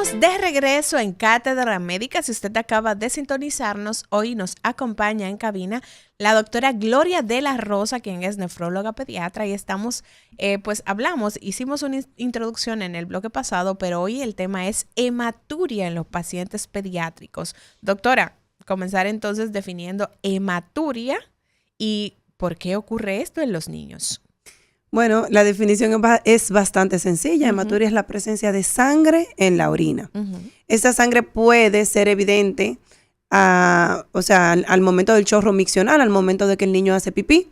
Estamos de regreso en Cátedra Médica. Si usted acaba de sintonizarnos, hoy nos acompaña en cabina la doctora Gloria de la Rosa, quien es nefróloga pediatra, y estamos, hicimos una introducción en el bloque pasado, pero hoy el tema es hematuria en los pacientes pediátricos. Doctora, comenzar entonces definiendo hematuria y por qué ocurre esto en los niños. Bueno, la definición es bastante sencilla. Hematuria es la presencia de sangre en la orina. Esta sangre puede ser evidente al momento del chorro miccional, al momento de que el niño hace pipí,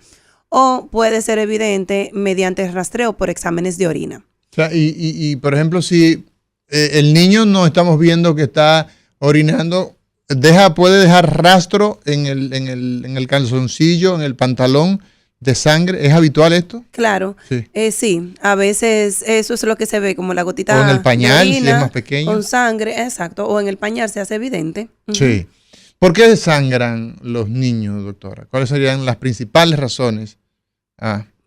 o puede ser evidente mediante rastreo por exámenes de orina. O sea, por ejemplo, si el niño no estamos viendo que está orinando, puede dejar rastro en el calzoncillo, en el pantalón, de sangre. ¿Es habitual esto? Claro. Sí. Sí, a veces eso es lo que se ve, como la gotita o en el pañal, de orina, si es más pequeño. Con sangre, exacto. O en el pañal se hace evidente. Sí. ¿Por qué desangran los niños, doctora? ¿Cuáles serían las principales razones?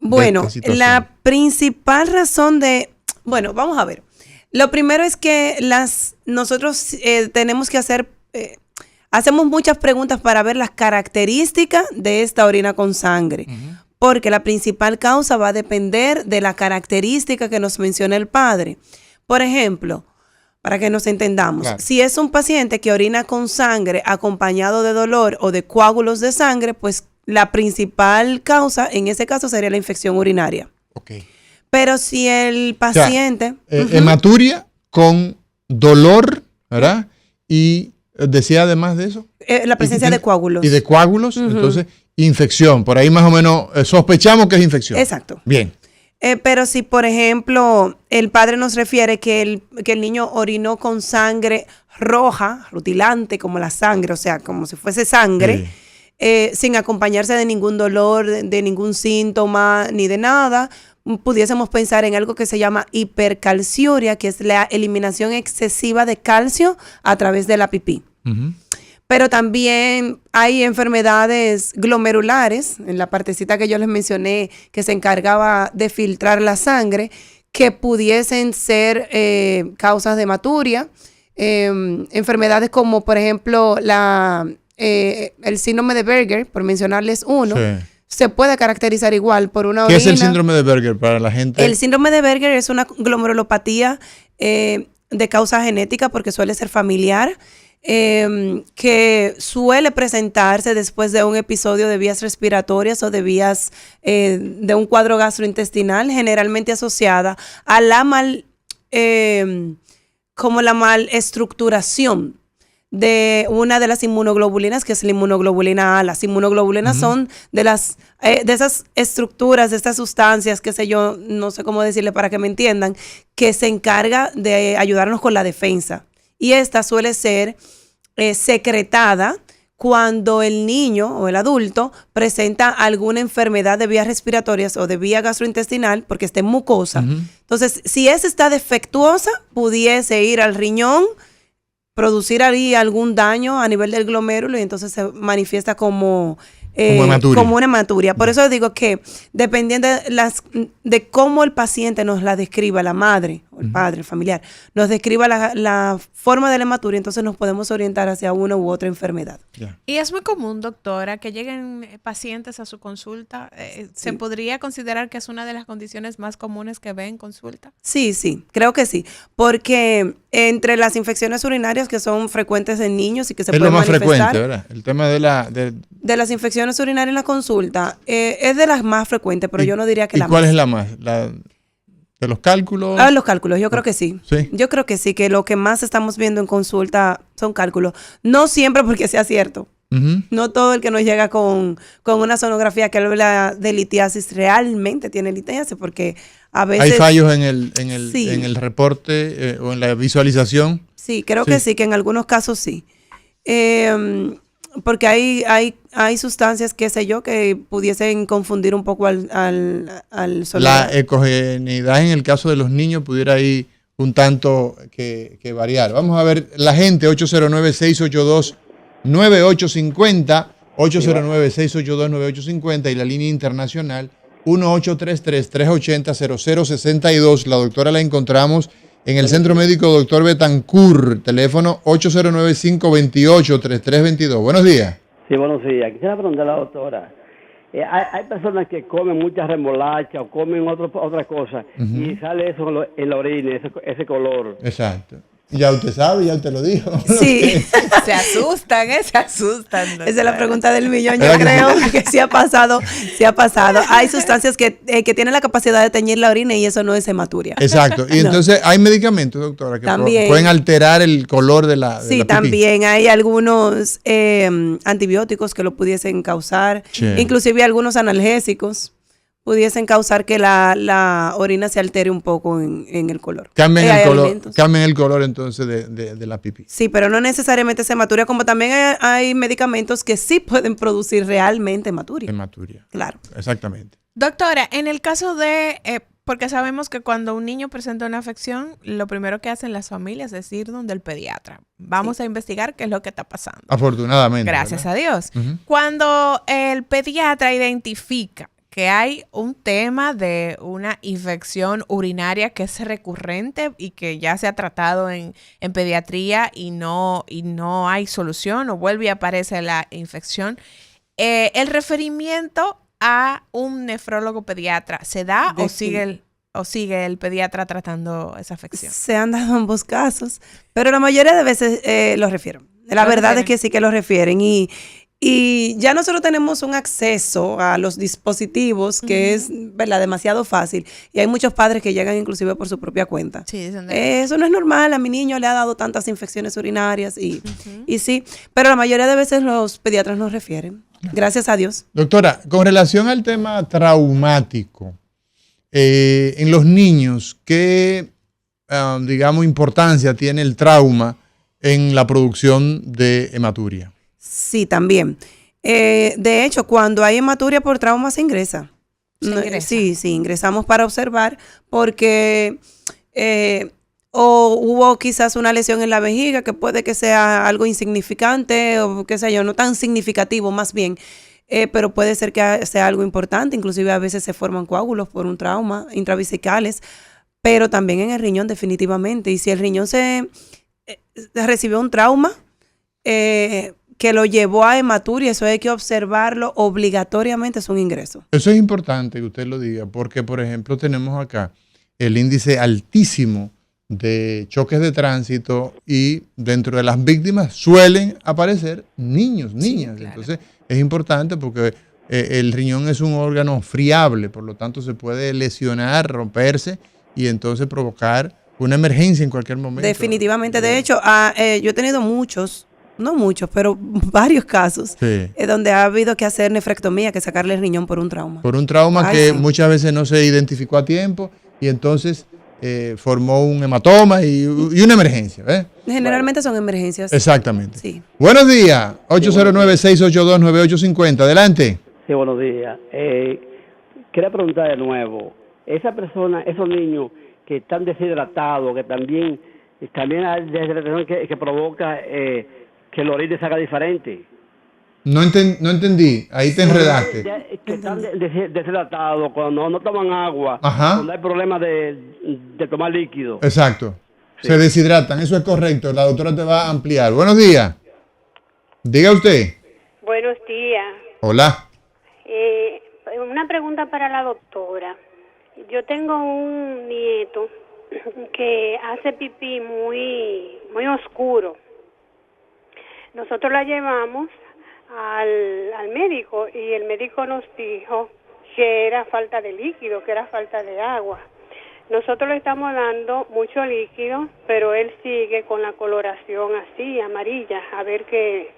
Bueno, la principal razón vamos a ver. Lo primero es que nosotros tenemos que hacemos muchas preguntas para ver las características de esta orina con sangre. Porque la principal causa va a depender de la característica que nos menciona el padre. Por ejemplo, para que nos entendamos, claro, si es un paciente que orina con sangre acompañado de dolor o de coágulos de sangre, pues la principal causa en ese caso sería la infección urinaria. Okay. Pero si el paciente... hematuria con dolor, ¿verdad? Y decía además de eso. La presencia de coágulos. Y de coágulos, entonces... Infección, por ahí más o menos sospechamos que es infección. Exacto. Bien. Pero si, por ejemplo, el padre nos refiere que el niño orinó con sangre roja, rutilante como la sangre, o sea, como si fuese sangre, sin acompañarse de ningún dolor, de ningún síntoma, ni de nada, pudiésemos pensar en algo que se llama hipercalciuria, que es la eliminación excesiva de calcio a través de la pipí. Pero también hay enfermedades glomerulares, en la partecita que yo les mencioné, que se encargaba de filtrar la sangre, que pudiesen ser causas de hematuria. Enfermedades como, por ejemplo, el síndrome de Berger, por mencionarles uno, se puede caracterizar igual por una orina. ¿Qué es el síndrome de Berger para la gente? El síndrome de Berger es una glomerulopatía de causa genética porque suele ser familiar. Que suele presentarse después de un episodio de vías respiratorias o de vías de un cuadro gastrointestinal, generalmente asociada a la malestructuración de una de las inmunoglobulinas, que es la inmunoglobulina A. Las inmunoglobulinas son de esas estructuras, de estas sustancias, qué sé yo, no sé cómo decirle para que me entiendan, que se encarga de ayudarnos con la defensa. Y esta suele ser secretada cuando el niño o el adulto presenta alguna enfermedad de vías respiratorias o de vía gastrointestinal porque está en mucosa. Entonces, si esa está defectuosa, pudiese ir al riñón, producir ahí algún daño a nivel del glomérulo y entonces se manifiesta como una hematuria. Por eso digo que dependiendo de cómo el paciente nos la describa, la madre o el padre, el familiar, nos describa la forma de la hematuria, entonces nos podemos orientar hacia una u otra enfermedad. Y es muy común, doctora, que lleguen pacientes a su consulta. ¿Se podría considerar que es una de las condiciones más comunes que ve en consulta? Sí, creo que sí. Porque entre las infecciones urinarias que son frecuentes en niños y que se pueden manifestar. Es lo más frecuente, ¿verdad? El tema de las infecciones urinarias en la consulta es de las más frecuentes, pero yo no diría que la más. ¿Y cuál es la más? ¿De los cálculos? Los cálculos, yo creo que sí. Yo creo que sí, que lo que más estamos viendo en consulta son cálculos. No siempre porque sea cierto. No todo el que nos llega con una sonografía que habla de litiasis realmente tiene litiasis, porque a veces... ¿Hay fallos en el reporte o en la visualización? Sí, creo que sí, que en algunos casos sí. Porque hay sustancias, qué sé yo, que pudiesen confundir un poco al sonogram. La ecogeneidad en el caso de los niños pudiera ir un tanto que variar. Vamos a ver la gente, 809-682-9850, 809-682-9850 y la línea internacional 1833-380-0062. La doctora la encontramos en el Centro Médico Dr. Betancourt, teléfono 809-528-3322. Buenos días. Sí, buenos días. Quisiera preguntarle a la doctora. Hay personas que comen mucha remolacha o comen otra cosa y sale eso en la orina, ese color. Exacto. Ya usted sabe, ya usted lo dijo. Sí. Se asustan, se asustan. Esa es la pregunta del millón, yo creo que sí ha pasado, Hay sustancias que tienen la capacidad de teñir la orina y eso no es hematuria. Exacto. Y entonces hay medicamentos, doctora, que también pueden alterar el color de la Sí, la pipí. también hay algunos antibióticos que lo pudiesen causar, Sí. inclusive algunos analgésicos pudiesen causar que la orina se altere un poco en el color. Cambian Hay el color, alimentos. cambian el color entonces de la pipí. Sí, pero no necesariamente es hematuria, como también hay medicamentos que sí pueden producir realmente hematuria. Hematuria. Claro. Exactamente. Doctora, en el caso de, porque sabemos que cuando un niño presenta una afección, lo primero que hacen las familias es ir donde el pediatra. Vamos a investigar qué es lo que está pasando. Afortunadamente. Gracias ¿verdad? a Dios. Ujú. Cuando el pediatra identifica que hay un tema de una infección urinaria que es recurrente y que ya se ha tratado en pediatría y no hay solución o vuelve y aparece la infección, el referimiento a un nefrólogo pediatra, ¿se da o sigue el pediatra tratando esa afección? Se han dado ambos casos, pero la mayoría de veces los refieren. La verdad es que sí que los refieren y ya nosotros tenemos un acceso a los dispositivos que es, ¿verdad?, demasiado fácil. Y hay muchos padres que llegan inclusive por su propia cuenta. Sí, dicen Eso no es normal, a mi niño le ha dado tantas infecciones urinarias y sí, pero la mayoría de veces los pediatras nos refieren. Gracias a Dios. Doctora, con relación al tema traumático, en los niños, ¿qué, digamos, importancia tiene el trauma en la producción de hematuria? Sí, también. De hecho, cuando hay hematuria por trauma se ingresa. Sí, ingresamos para observar porque o hubo quizás una lesión en la vejiga que puede que sea algo insignificante o qué sé yo, no tan significativo más bien, pero puede ser que sea algo importante. Inclusive a veces se forman coágulos por un trauma intravesicales, pero también en el riñón definitivamente. Y si el riñón se recibió un trauma, que lo llevó a hematuria, eso hay que observarlo obligatoriamente, es un ingreso. Eso es importante que usted lo diga, porque, por ejemplo, tenemos acá el índice altísimo de choques de tránsito y dentro de las víctimas suelen aparecer niños, niñas. Sí, claro. Entonces, es importante porque el riñón es un órgano friable, por lo tanto, se puede lesionar, romperse y entonces provocar una emergencia en cualquier momento. Definitivamente. De hecho, yo he tenido no muchos, pero varios casos donde ha habido que hacer nefrectomía, que sacarle el riñón por un trauma. Por un trauma que muchas veces no se identificó a tiempo y entonces formó un hematoma y una emergencia. Generalmente son emergencias. Exactamente. Sí. Buenos días, 809-682-9850. Adelante. Sí, buenos días. Quería preguntar de nuevo, esa persona, esos niños que están deshidratados, que también hay deshidratación que provoca que el orina salga diferente. No entendí, ahí te enredaste. Que están deshidratados, cuando no toman agua, cuando hay problemas de tomar líquido. Exacto, sí. Se deshidratan, eso es correcto, la doctora te va a ampliar. Buenos días, diga usted. Buenos días. Hola. Una pregunta para la doctora. Yo tengo un nieto que hace pipí muy oscuro. Nosotros la llevamos al médico y el médico nos dijo que era falta de líquido, que era falta de agua. Nosotros le estamos dando mucho líquido, pero él sigue con la coloración así, amarilla, a ver qué,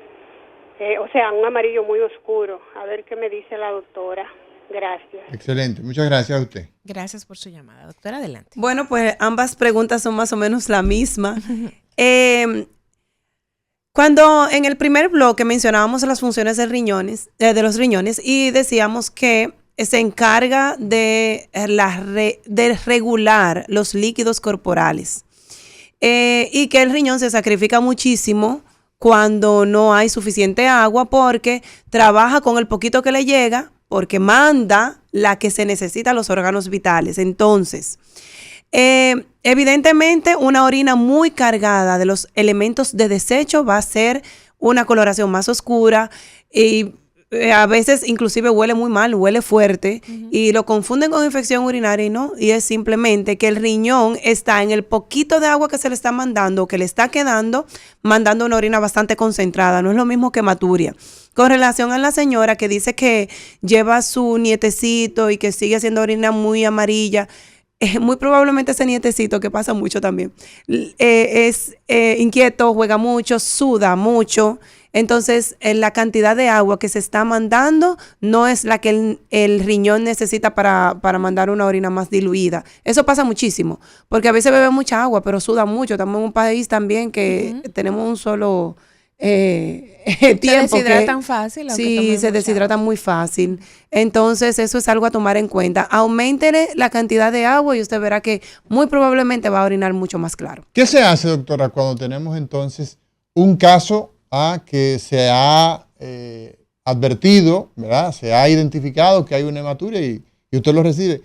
un amarillo muy oscuro, a ver qué me dice la doctora. Gracias. Excelente, muchas gracias a usted. Gracias por su llamada, doctora, adelante. Bueno, pues ambas preguntas son más o menos la misma. Cuando en el primer bloque mencionábamos las funciones de los riñones y decíamos que se encarga de regular los líquidos corporales y que el riñón se sacrifica muchísimo cuando no hay suficiente agua porque trabaja con el poquito que le llega, porque manda la que se necesita a los órganos vitales. Entonces, Evidentemente, una orina muy cargada de los elementos de desecho va a ser una coloración más oscura y a veces inclusive huele muy mal, huele fuerte y lo confunden con infección urinaria y no, y es simplemente que el riñón está en el poquito de agua que se le está mandando, que le está quedando, mandando una orina bastante concentrada, no es lo mismo que hematuria. Con relación a la señora que dice que lleva a su nietecito y que sigue haciendo orina muy amarilla, muy probablemente ese nietecito, que pasa mucho también, es inquieto, juega mucho, suda mucho. Entonces, la cantidad de agua que se está mandando no es la que el riñón necesita para mandar una orina más diluida. Eso pasa muchísimo, porque a veces bebe mucha agua, pero suda mucho. Estamos en un país también que tenemos un solo tiempo. Se deshidratan fácil. Sí, se deshidratan muy fácil. Entonces, eso es algo a tomar en cuenta. Auméntele la cantidad de agua y usted verá que muy probablemente va a orinar mucho más claro. ¿Qué se hace, doctora, cuando tenemos entonces un caso que se ha advertido, ¿verdad? Se ha identificado que hay una hematuria y usted lo recibe?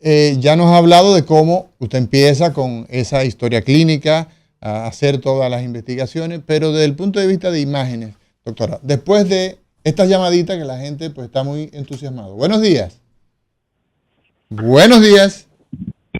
Ya nos ha hablado de cómo usted empieza con esa historia clínica, a hacer todas las investigaciones, pero desde el punto de vista de imágenes, doctora, después de estas llamaditas que la gente pues está muy entusiasmada. Buenos días. Buenos días.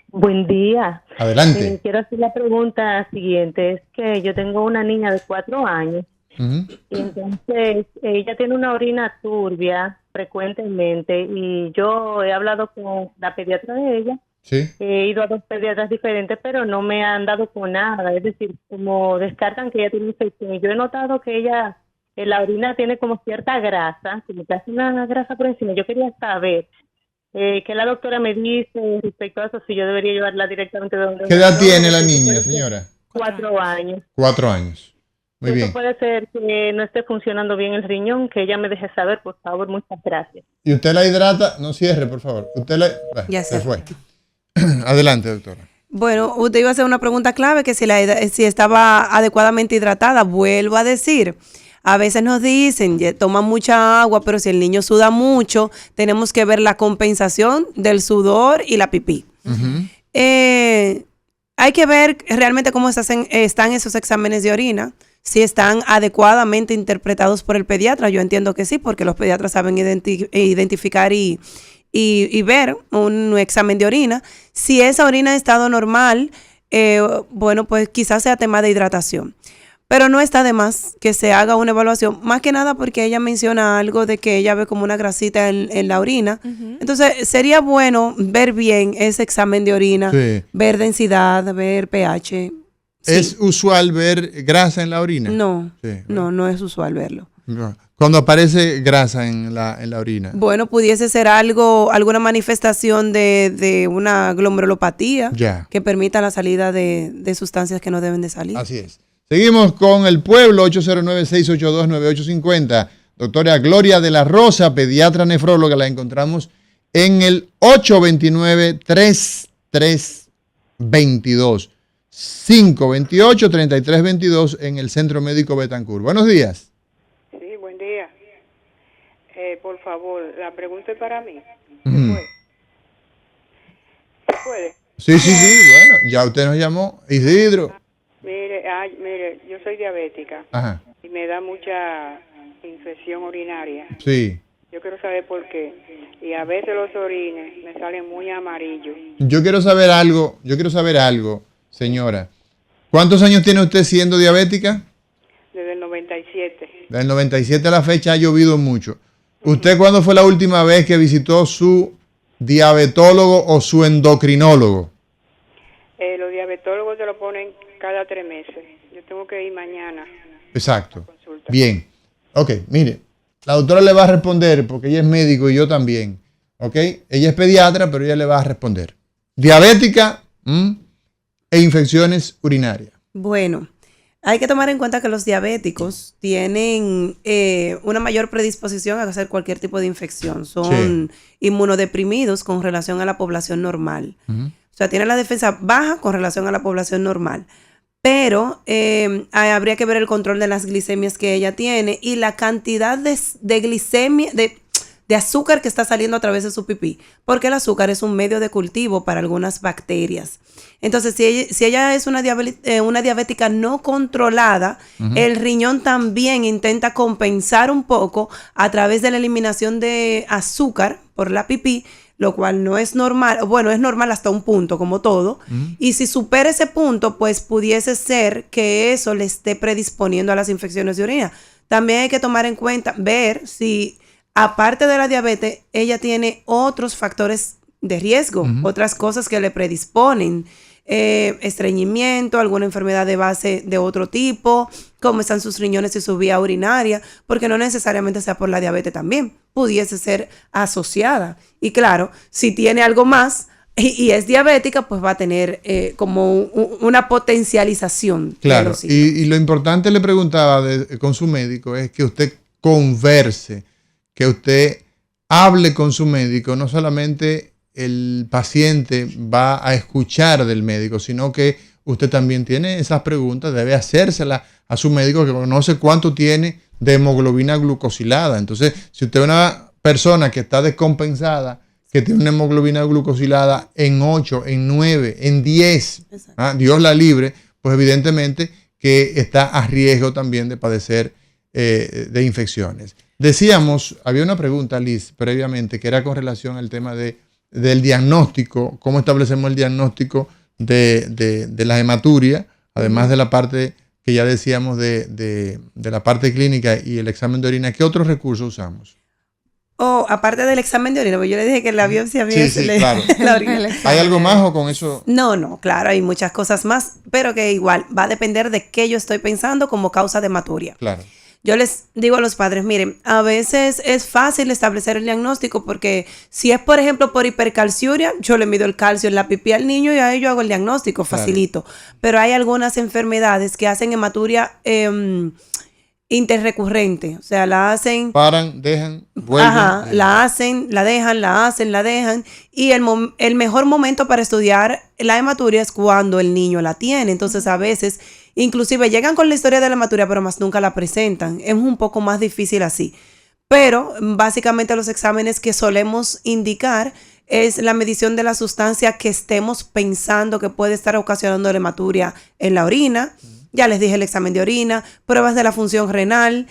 Buen día. Adelante. Quiero hacer la pregunta siguiente. Es que yo tengo una niña de 4 años y entonces ella tiene una orina turbia frecuentemente y yo he hablado con la pediatra de ella. Sí. He ido a 2 pediatras diferentes, pero no me han dado con nada. Es decir, como descartan que ella tiene infección. Y yo he notado que ella, la orina tiene como cierta grasa, como que hace una grasa por encima. Yo quería saber qué la doctora me dice respecto a eso, si yo debería llevarla directamente de donde... ¿Qué edad tiene la niña, señora? 4 años. 4 años. Muy bien. Eso puede ser que no esté funcionando bien el riñón, que ella me deje saber, por favor. Muchas gracias. ¿Y usted la hidrata? No cierre, por favor. Usted la... Ya se fue. Adelante, doctora. Bueno, usted iba a hacer una pregunta clave, que si estaba adecuadamente hidratada. Vuelvo a decir, a veces nos dicen, toma mucha agua, pero si el niño suda mucho, tenemos que ver la compensación del sudor y la pipí. Hay que ver realmente cómo están esos exámenes de orina, si están adecuadamente interpretados por el pediatra. Yo entiendo que sí, porque los pediatras saben identificar y ver un examen de orina. Si esa orina ha estado normal, bueno, pues quizás sea tema de hidratación. Pero no está de más que se haga una evaluación, más que nada porque ella menciona algo de que ella ve como una grasita en la orina. Entonces, sería bueno ver bien ese examen de orina, ver densidad, ver pH. ¿Es usual ver grasa en la orina? No, no es usual verlo. Cuando aparece grasa en la orina. Bueno, pudiese ser alguna manifestación de una glomerulopatía que permita la salida de sustancias que no deben de salir. Así es. Seguimos con el pueblo, 809-682-9850. Doctora Gloria de la Rosa, pediatra nefróloga, la encontramos en el 829-3322. 528-3322 en el Centro Médico Betancourt. Buenos días. Sí, buen día. Por favor, la pregunta es para mí. ¿Se puede? Sí, bueno, ya usted nos llamó. Isidro. Mire, yo soy diabética. Ajá. Y me da mucha infección urinaria. Sí. Yo quiero saber por qué. Y a veces los orines me salen muy amarillos. Yo quiero saber algo, señora. ¿Cuántos años tiene usted siendo diabética? Desde el 97. Desde el 97 a la fecha ha llovido mucho. ¿Usted cuándo fue la última vez que visitó su diabetólogo o su endocrinólogo? Los diabetólogos te lo ponen cada 3 meses. Yo tengo que ir mañana. Exacto. Bien. Ok, mire, la doctora le va a responder porque ella es médico y yo también. Ok, ella es pediatra, pero ella le va a responder. Diabética e infecciones urinarias. Bueno, hay que tomar en cuenta que los diabéticos tienen una mayor predisposición a hacer cualquier tipo de infección. Son inmunodeprimidos con relación a la población normal. O sea, tienen la defensa baja con relación a la población normal. Pero habría que ver el control de las glicemias que ella tiene y la cantidad de glicemia, de azúcar que está saliendo a través de su pipí, porque el azúcar es un medio de cultivo para algunas bacterias. Entonces, si ella es una diabética no controlada, el riñón también intenta compensar un poco a través de la eliminación de azúcar por la pipí, lo cual no es normal. Bueno, es normal hasta un punto, como todo. Y si supera ese punto, pues pudiese ser que eso le esté predisponiendo a las infecciones de orina. También hay que tomar en cuenta, ver si, aparte de la diabetes, ella tiene otros factores de riesgo, otras cosas que le predisponen. Estreñimiento, alguna enfermedad de base de otro tipo, cómo están sus riñones y su vía urinaria, porque no necesariamente sea por la diabetes también, pudiese ser asociada. Y claro, si tiene algo más y es diabética, pues va a tener como una potencialización. Claro, y lo importante, le preguntaba con su médico, es que usted converse, que usted hable con su médico, no solamente el paciente va a escuchar del médico, sino que usted también tiene esas preguntas, debe hacérselas a su médico que conoce cuánto tiene de hemoglobina glucosilada. Entonces, si usted es una persona que está descompensada, que tiene una hemoglobina glucosilada en 8, en 9, en 10, Dios la libre, pues evidentemente que está a riesgo también de padecer de infecciones. Decíamos, había una pregunta, Liz, previamente, que era con relación al tema del diagnóstico, cómo establecemos el diagnóstico de la hematuria, además de la parte que ya decíamos de la parte clínica y el examen de orina. ¿Qué otros recursos usamos? Aparte del examen de orina, porque yo le dije que la biopsia claro. la orina. ¿Hay algo más o con eso? No, claro, hay muchas cosas más, pero que igual va a depender de qué yo estoy pensando como causa de hematuria. Claro. Yo les digo a los padres, miren, a veces es fácil establecer el diagnóstico porque si es, por ejemplo, por hipercalciuria, yo le mido el calcio en la pipí al niño y ahí yo hago el diagnóstico, facilito. Pero hay algunas enfermedades que hacen hematuria interrecurrente, o sea, la hacen... Paran, dejan, vuelven. La hacen, la dejan, la hacen, la dejan. Y el mejor momento para estudiar la hematuria es cuando el niño la tiene. Entonces, a veces, inclusive llegan con la historia de la hematuria, pero más nunca la presentan. Es un poco más difícil así. Pero, básicamente, los exámenes que solemos indicar es la medición de la sustancia que estemos pensando que puede estar ocasionando la hematuria en la orina. Ya les dije el examen de orina, pruebas de la función renal.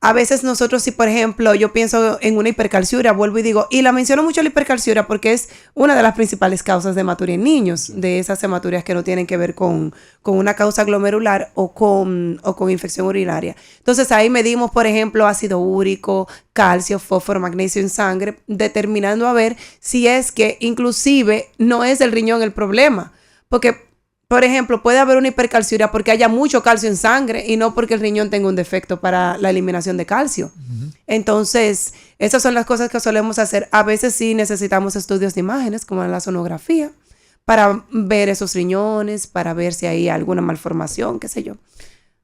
A veces nosotros, si por ejemplo yo pienso en una hipercalciuria, vuelvo y digo, y la menciono mucho la hipercalciuria porque es una de las principales causas de hematuria en niños, de esas hematurias que no tienen que ver con una causa glomerular o con infección urinaria. Entonces ahí medimos, por ejemplo, ácido úrico, calcio, fósforo, magnesio en sangre, determinando a ver si es que inclusive no es el riñón el problema, porque por ejemplo, puede haber una hipercalciuria porque haya mucho calcio en sangre y no porque el riñón tenga un defecto para la eliminación de calcio. Entonces, esas son las cosas que solemos hacer. A veces sí necesitamos estudios de imágenes, como la sonografía, para ver esos riñones, para ver si hay alguna malformación, qué sé yo.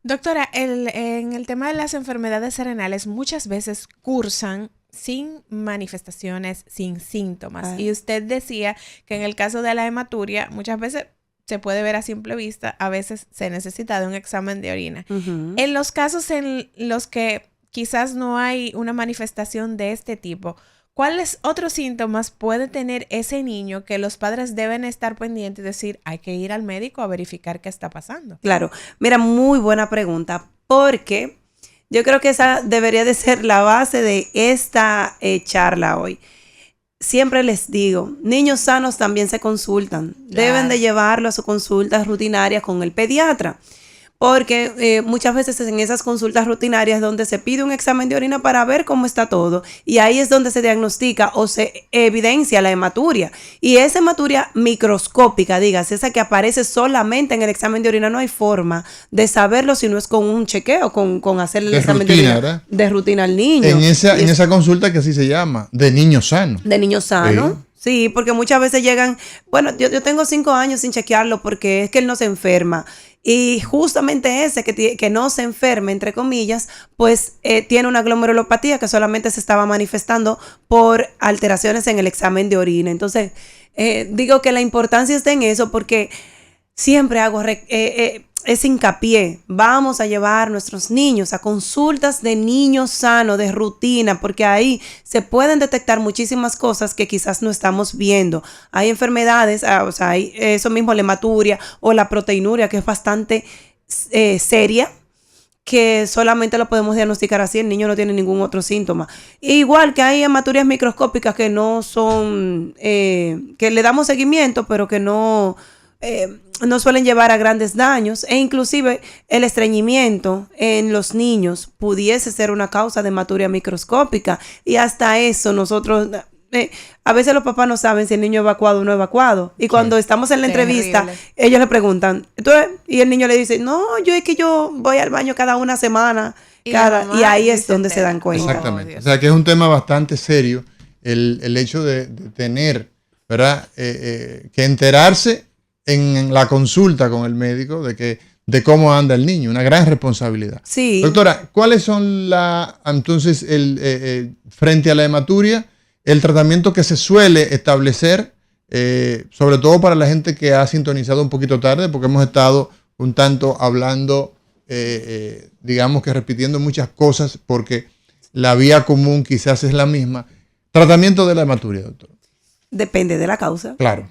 Doctora, en el tema de las enfermedades renales, muchas veces cursan sin manifestaciones, sin síntomas. Y usted decía que en el caso de la hematuria, muchas veces se puede ver a simple vista, a veces se necesita de un examen de orina. En los casos en los que quizás no hay una manifestación de este tipo, ¿cuáles otros síntomas puede tener ese niño que los padres deben estar pendientes y decir, hay que ir al médico a verificar qué está pasando? Claro, mira, muy buena pregunta, porque yo creo que esa debería de ser la base de esta charla hoy. Siempre les digo, niños sanos también se consultan. Claro. Deben de llevarlo a sus consultas rutinarias con el pediatra. Porque muchas veces en esas consultas rutinarias donde se pide un examen de orina para ver cómo está todo. Y ahí es donde se diagnostica o se evidencia la hematuria. Y esa hematuria microscópica, digas, esa que aparece solamente en el examen de orina, no hay forma de saberlo si no es con un chequeo, con hacer el examen rutina, de orina. ¿verdad? De rutina al niño. En esa consulta que así se llama, de niño sano. De niño sano. Sí, porque muchas veces llegan, bueno, yo tengo 5 años sin chequearlo porque es que él no se enferma. Y justamente ese que no se enferme, entre comillas, pues tiene una glomerulopatía que solamente se estaba manifestando por alteraciones en el examen de orina. Entonces, digo que la importancia está en eso porque siempre hago ese hincapié. Vamos a llevar nuestros niños a consultas de niños sanos, de rutina, porque ahí se pueden detectar muchísimas cosas que quizás no estamos viendo. Hay enfermedades, o sea, hay eso mismo, la hematuria o la proteinuria, que es bastante seria, que solamente lo podemos diagnosticar así, el niño no tiene ningún otro síntoma. Igual que hay hematurias microscópicas que no son, que le damos seguimiento, pero que no suelen llevar a grandes daños, e inclusive el estreñimiento en los niños pudiese ser una causa de hematuria microscópica, y hasta eso nosotros... a veces los papás no saben si el niño evacuado o no evacuado. Y cuando estamos en la entrevista, ellos le preguntan. Entonces, y el niño le dice, no, yo voy al baño cada una semana. Y ahí es donde se dan cuenta. Exactamente. O sea, que es un tema bastante serio el hecho de tener, ¿verdad? Que enterarse en la consulta con el médico de cómo anda el niño. Una gran responsabilidad. Sí. Doctora, ¿cuáles son entonces, frente a la hematuria, el tratamiento que se suele establecer, sobre todo para la gente que ha sintonizado un poquito tarde, porque hemos estado un tanto hablando, digamos que repitiendo muchas cosas, porque la vía común quizás es la misma? Tratamiento de la hematuria, doctor. Depende de la causa. Claro.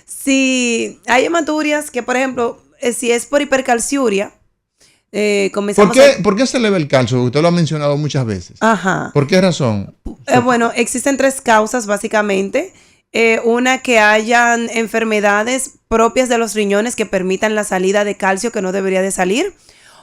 Si hay hematurias que, por ejemplo, si es por hipercalciuria, ¿Por qué se eleva el calcio? Usted lo ha mencionado muchas veces. Ajá. ¿Por qué razón? Bueno, existen 3 causas básicamente. Una, que hayan enfermedades propias de los riñones que permitan la salida de calcio que no debería de salir.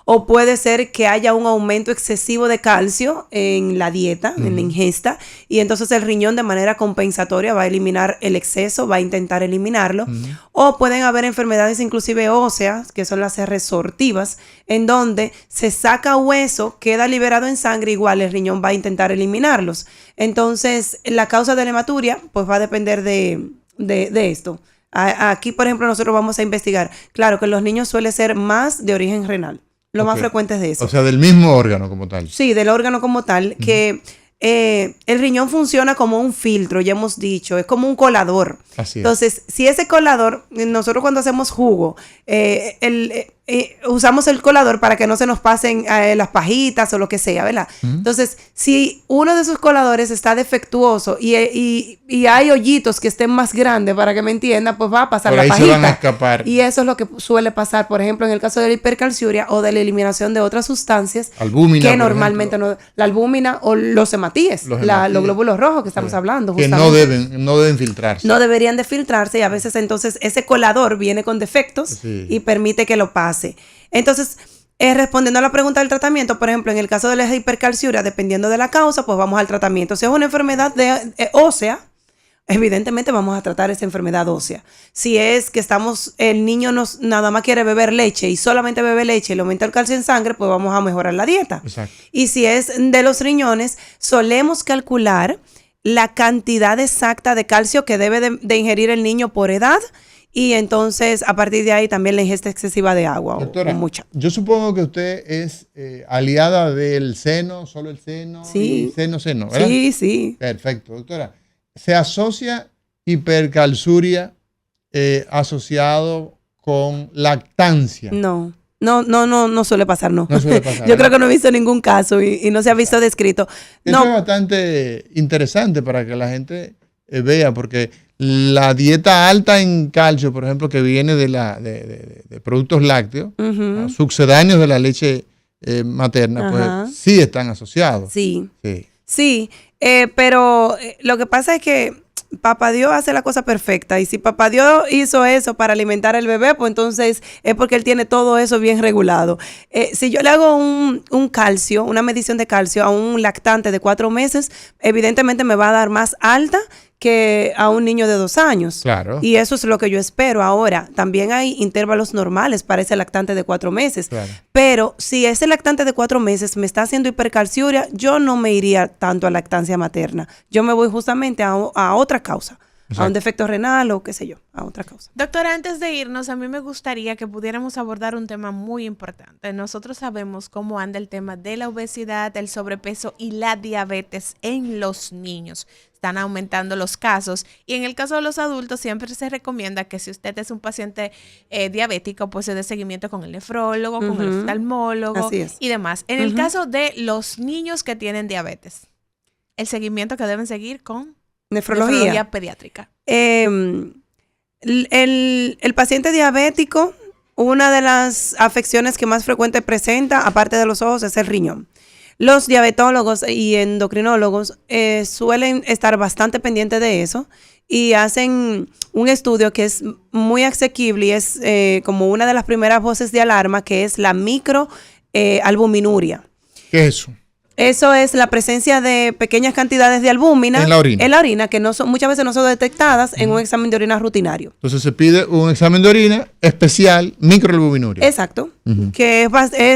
O puede ser que haya un aumento excesivo de calcio en la dieta, en la ingesta, y entonces el riñón de manera compensatoria va a eliminar el exceso, va a intentar eliminarlo. O pueden haber enfermedades inclusive óseas, que son las resortivas, en donde se saca hueso, queda liberado en sangre, igual el riñón va a intentar eliminarlos. Entonces, la causa de la hematuria pues va a depender de esto. Aquí, por ejemplo, nosotros vamos a investigar. Claro que en los niños suele ser más de origen renal. Lo más frecuente es de eso. O sea, del mismo órgano como tal. Sí, del órgano como tal, que el riñón funciona como un filtro, ya hemos dicho, es como un colador. Así es. Entonces, si ese colador, nosotros cuando hacemos jugo, usamos el colador para que no se nos pasen las pajitas o lo que sea, ¿verdad? Entonces, si uno de esos coladores está defectuoso y hay hoyitos que estén más grandes, para que me entienda, pues va a pasar por la ahí pajita. se van a escapar. Y eso es lo que suele pasar, por ejemplo, en el caso de la hipercalciuria o de la eliminación de otras sustancias albúmina, que normalmente no, la albúmina o los hematíes, los glóbulos rojos que estamos hablando. Que no deben filtrarse. No deberían de filtrarse, y a veces entonces ese colador viene con defectos y permite que lo pase. Entonces, respondiendo a la pregunta del tratamiento, por ejemplo, en el caso de la hipercalciuria, dependiendo de la causa, pues vamos al tratamiento. Si es una enfermedad ósea, evidentemente vamos a tratar esa enfermedad ósea. Si es que el niño nada más quiere beber leche y solamente bebe leche y le aumenta el calcio en sangre, pues vamos a mejorar la dieta. Exacto. Y si es de los riñones, solemos calcular la cantidad exacta de calcio que debe de ingerir el niño por edad. Y entonces, a partir de ahí, también la ingesta excesiva de agua. Doctora, o mucha. Yo supongo que usted es aliada del seno, solo el seno. Sí. Y seno, ¿verdad? Sí, sí. Perfecto, doctora. ¿Se asocia hipercalciuria asociado con lactancia? No suele pasar, no. No suele pasar. Yo creo que no he visto ningún caso y no se ha visto descrito. Eso es bastante interesante para que la gente vea, porque la dieta alta en calcio, por ejemplo, que viene de productos lácteos, sucedáneos de la leche materna, pues sí están asociados. Sí, pero lo que pasa es que Papá Dios hace la cosa perfecta, y si Papá Dios hizo eso para alimentar al bebé, pues entonces es porque Él tiene todo eso bien regulado. Si yo le hago un calcio, una medición de calcio a un lactante de 4 meses, evidentemente me va a dar más alta que a un niño de 2 años. Claro. Y eso es lo que yo espero. Ahora, también hay intervalos normales para ese lactante de 4 meses. Claro. Pero si ese lactante de 4 meses me está haciendo hipercalciuria, yo no me iría tanto a lactancia materna. Yo me voy justamente a otra causa. a un defecto renal o qué sé yo, a otra causa. Doctora, antes de irnos, a mí me gustaría que pudiéramos abordar un tema muy importante. Nosotros sabemos cómo anda el tema de la obesidad, el sobrepeso y la diabetes en los niños. Están aumentando los casos y en el caso de los adultos siempre se recomienda que si usted es un paciente diabético, pues se dé seguimiento con el nefrólogo, con el oftalmólogo y demás. En el caso de los niños que tienen diabetes, el seguimiento que deben seguir con nefrología pediátrica. El paciente diabético, una de las afecciones que más frecuente presenta, aparte de los ojos, es el riñón. Los diabetólogos y endocrinólogos suelen estar bastante pendientes de eso y hacen un estudio que es muy asequible y es como una de las primeras voces de alarma, que es la microalbuminuria. ¿Qué es eso? Eso es la presencia de pequeñas cantidades de albúmina en la orina que muchas veces no son detectadas en un examen de orina rutinario. Entonces se pide un examen de orina especial, microalbuminuria. Exacto, que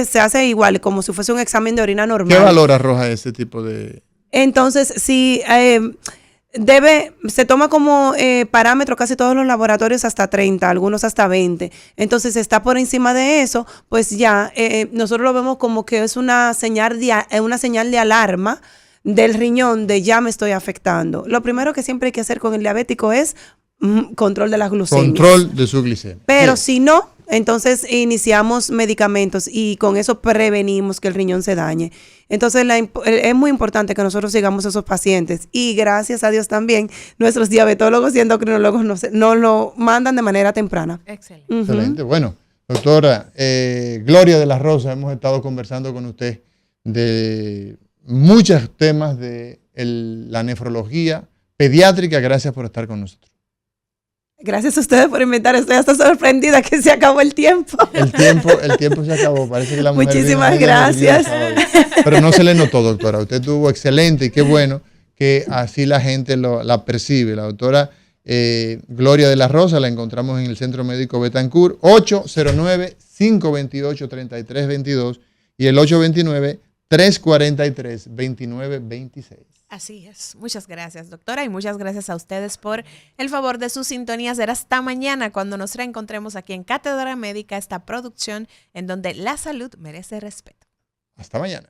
se hace igual, como si fuese un examen de orina normal. ¿Qué valor arroja ese tipo de...? Entonces, si se toma como parámetro casi todos los laboratorios hasta 30, algunos hasta 20. Entonces, está por encima de eso, pues ya nosotros lo vemos como que es una señal de alarma del riñón de ya me estoy afectando. Lo primero que siempre hay que hacer con el diabético es control de las glucemias. Control de su glicemia. Pero si no, entonces iniciamos medicamentos y con eso prevenimos que el riñón se dañe. Entonces es muy importante que nosotros sigamos a esos pacientes y gracias a Dios también nuestros diabetólogos y endocrinólogos nos lo mandan de manera temprana. Excelente. Excelente. Bueno, doctora Gloria de la Rosa, hemos estado conversando con usted de muchos temas de la nefrología pediátrica. Gracias por estar con nosotros. Gracias a ustedes por invitar. Estoy hasta sorprendida que se acabó el tiempo. El tiempo se acabó. Parece que la mujer Muchísimas gracias. Pero no se le notó, doctora. Usted estuvo excelente y qué bueno que así la gente la percibe. La doctora Gloria de la Rosa la encontramos en el Centro Médico Betancourt, 809-528-3322 y el 829-343-2926. Así es. Muchas gracias, doctora, y muchas gracias a ustedes por el favor de su sintonía. Será hasta mañana cuando nos reencontremos aquí en Cátedra Médica, esta producción en donde la salud merece respeto. Hasta mañana.